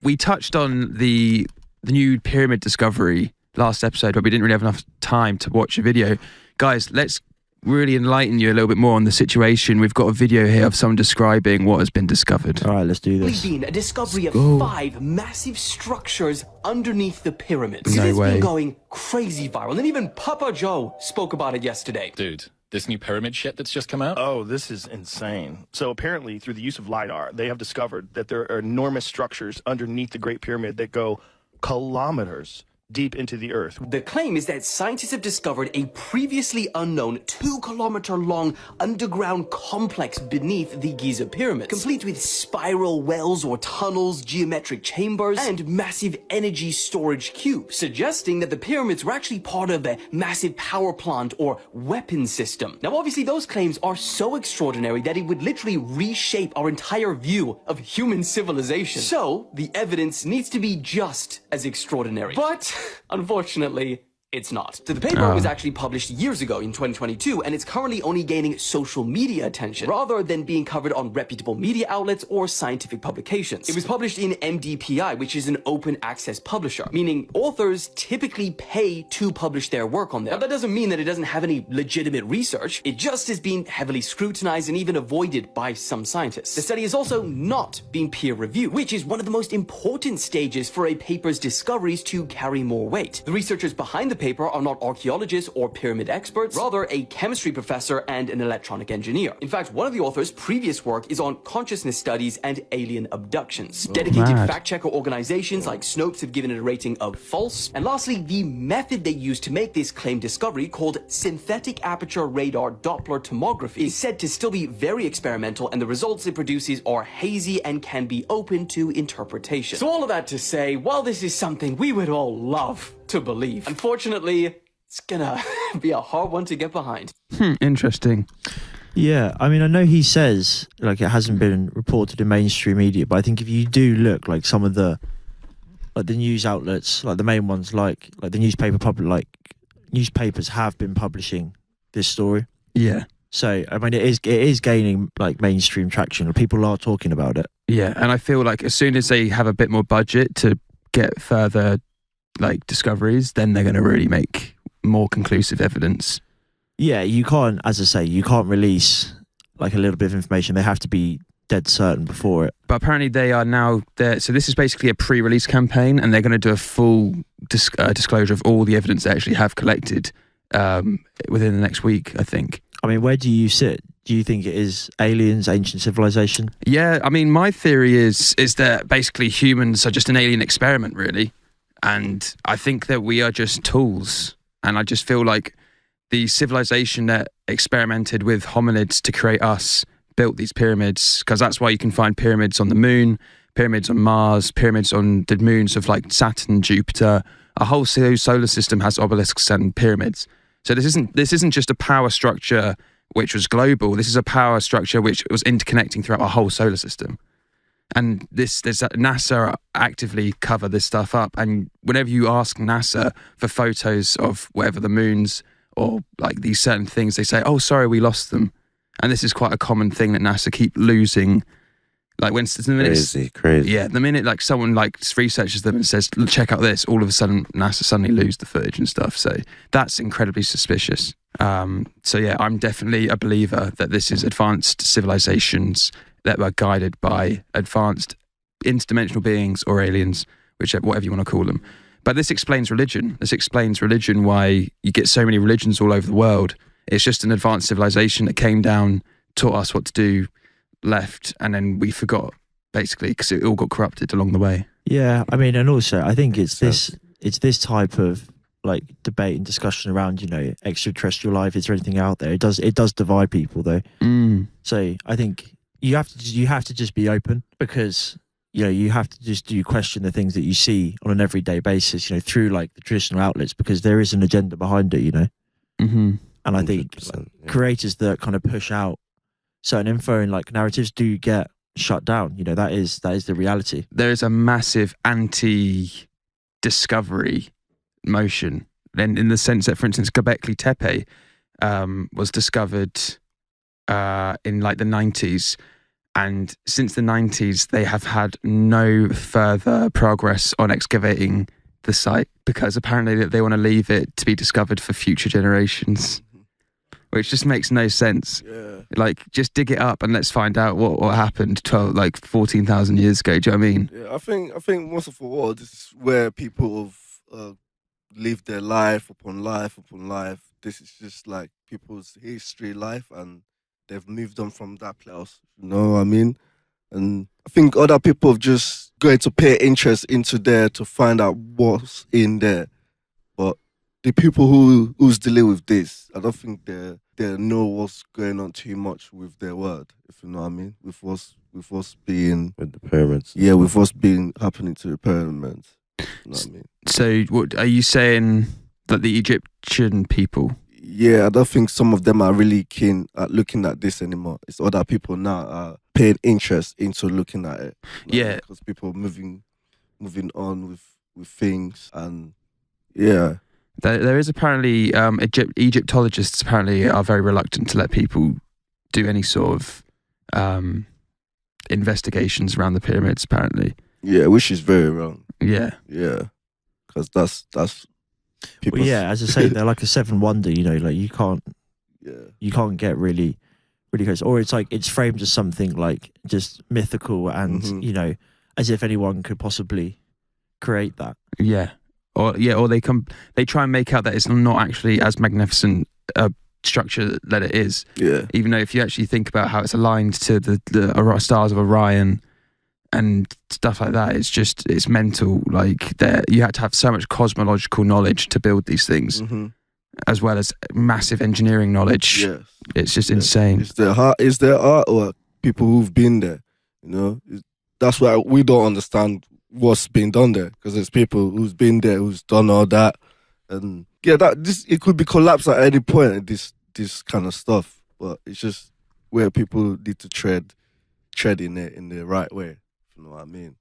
we touched on the new pyramid discovery last episode, but we didn't really have enough time to watch a video. Guys, let's really enlighten you a little bit more on the situation. We've got a video here of someone describing what has been discovered. All right, let's do this. Been a discovery of 5 massive structures underneath the pyramids. No It's way. been going crazy viral, and even Papa Joe spoke about it yesterday. Dude, this new pyramid shit that's just come out? Oh, this is insane. So apparently, through the use of LiDAR, they have discovered that there are enormous structures underneath the Great Pyramid that go kilometers deep into the earth. The claim is that scientists have discovered a previously unknown 2-kilometer-long underground complex beneath the Giza pyramids, complete with spiral wells or tunnels, geometric chambers, and massive energy storage cubes, suggesting that the pyramids were actually part of a massive power plant or weapon system. Now, obviously, those claims are so extraordinary that it would literally reshape our entire view of human civilization. So, the evidence needs to be just as extraordinary. But unfortunately, it's not. So the paper was actually published years ago in 2022, and it's currently only gaining social media attention rather than being covered on reputable media outlets or scientific publications. It was published in MDPI, which is an open access publisher, meaning authors typically pay to publish their work on there. Now, that doesn't mean that it doesn't have any legitimate research. It just has been heavily scrutinized and even avoided by some scientists. The study has also not been peer reviewed, which is one of the most important stages for a paper's discoveries to carry more weight. The researchers behind the paper are not archaeologists or pyramid experts, rather a chemistry professor and an electronic engineer. In fact, one of the authors' previous work is on consciousness studies and alien abductions. Dedicated fact-checker organizations like Snopes have given it a rating of false. And lastly, the method they used to make this claimed discovery, called synthetic aperture radar Doppler tomography, is said to still be very experimental, and the results it produces are hazy and can be open to interpretation. So all of that to say, while this is something we would all love to believe, unfortunately, it's gonna be a hard one to get behind. Interesting. Yeah, I mean, I know he says, like, it hasn't been reported in mainstream media, but I think if you do look, like, some of the, like, the news outlets, like, the main ones, like the newspapers have been publishing this story. Yeah. So, I mean, it is gaining, like, mainstream traction. People are talking about it. Yeah, and I feel like as soon as they have a bit more budget to get further, like, discoveries, then they're going to really make more conclusive evidence. Yeah, you can't, as I say, you can't release, like, a little bit of information. They have to be dead certain before it. But apparently they are now there. So this is basically a pre-release campaign, and they're going to do a full disclosure of all the evidence they actually have collected within the next week, I think. I mean, where do you sit? Do you think it is aliens, ancient civilization? Yeah, I mean, my theory is that basically humans are just an alien experiment, really. And I think that we are just tools. And I just feel like the civilization that experimented with hominids to create us built these pyramids, because that's why you can find pyramids on the moon, pyramids on Mars, pyramids on the moons of, like, Saturn, Jupiter. A whole solar system has obelisks and pyramids. So this isn't just a power structure which was global. This is a power structure which was interconnecting throughout our whole solar system. And NASA actively cover this stuff up. And whenever you ask NASA for photos of whatever the moons or, like, these certain things, they say, "Oh, sorry, we lost them." And this is quite a common thing that NASA keep losing. Like, when the minute Crazy. Yeah, the minute, like, someone, like, researches them and says, "Check out this," all of a sudden NASA suddenly lose the footage and stuff. So that's incredibly suspicious. So yeah, I'm definitely a believer that this is advanced civilizations that were guided by advanced interdimensional beings or aliens, whatever you want to call them. But this explains religion. This explains religion, why you get so many religions all over the world. It's just an advanced civilization that came down, taught us what to do, left, and then we forgot, basically, because it all got corrupted along the way. Yeah, I mean, and also I think it's this type of, like, debate and discussion around, you know, extraterrestrial life. Is there anything out there? It does divide people, though. So I think you have to just be open, because, you know, you have to just question the things that you see on an everyday basis, you know, through, like, the traditional outlets, because there is an agenda behind it, you know. And I think, like, creators that kind of push out certain info and, like, narratives do get shut down. You know, that is the reality. There is a massive anti-discovery motion, and in the sense that, for instance, Göbekli Tepe was discovered in, like, the 90s, And since the 90s, they have had no further progress on excavating the site because apparently they want to leave it to be discovered for future generations, which just makes no sense. Yeah. Like, just dig it up and let's find out what happened 14,000 years ago. Do you know what I mean? Yeah, I think most of all, this is where people have lived their life upon life upon life. This is just like people's history, life, and they've moved on from that place. You know what I mean? And I think other people have just going to pay interest into there to find out what's in there. But the people who's dealing with this, I don't think they know what's going on too much with their word, if you know what I mean. With what's being With the pyramids. yeah, with what's been happening to the pyramids. You know what I mean? So, what are you saying that the Egyptian people? Yeah, I don't think some of them are really keen at looking at this anymore. It's other people now are paying interest into looking at it. Yeah. Because people are moving on with things, and yeah. There is apparently Egyptologists apparently are very reluctant to let people do any sort of investigations around the pyramids. Apparently, Yeah, which is very wrong. yeah. Yeah. Because that's people. Well, yeah, as I say, they're like a seven wonder. You know, like you can't get really close, or it's like it's framed as something like just mythical and you know, as if anyone could possibly create that. Yeah, or they try and make out that it's not actually as magnificent a structure that it is. Yeah. Even though if you actually think about how it's aligned to the stars of Orion and stuff like that, it's mental. Like you had to have so much cosmological knowledge to build these things, as well as massive engineering knowledge. Yes. It's just insane. It's their artwork. People who've been there, you know. That's why we don't understand what's been done there, because there's people who's been there, who's done all that, and yeah, it could be collapsed at any point. This kind of stuff, but it's just where people need to tread in it in the right way. If you know what I mean?